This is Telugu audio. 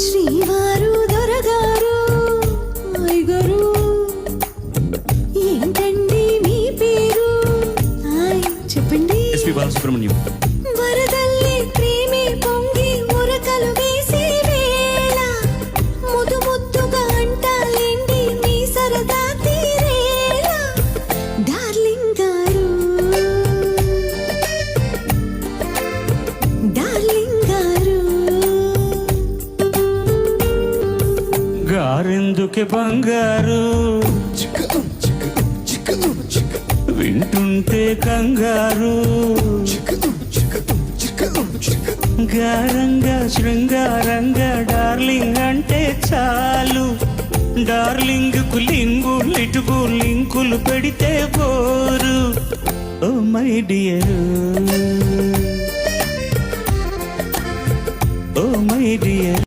శ్రీవారు దొరగారు ఐగరు ఏంటండి మీ పేరు చెప్పండి. ఎస్పి బాలసుబ్రహ్మణ్యం. వరదల్లి ప్రేమే పొంగి ఉరకలు వేసే వేళ ముద్దు ముద్దుగా అంటాలేండి మీ సరదా తీరేళ డార్లింగ్ గారు డార్లింగ్ గారు గారెందుకే బంగారు వింటుంటే కంగారు గారంగా శృంగారంగా డార్లింగ్ అంటే చాలు డార్లింగ్ కు లింగు లిటుకు లింకులు పెడితే bore oh my dear oh my dear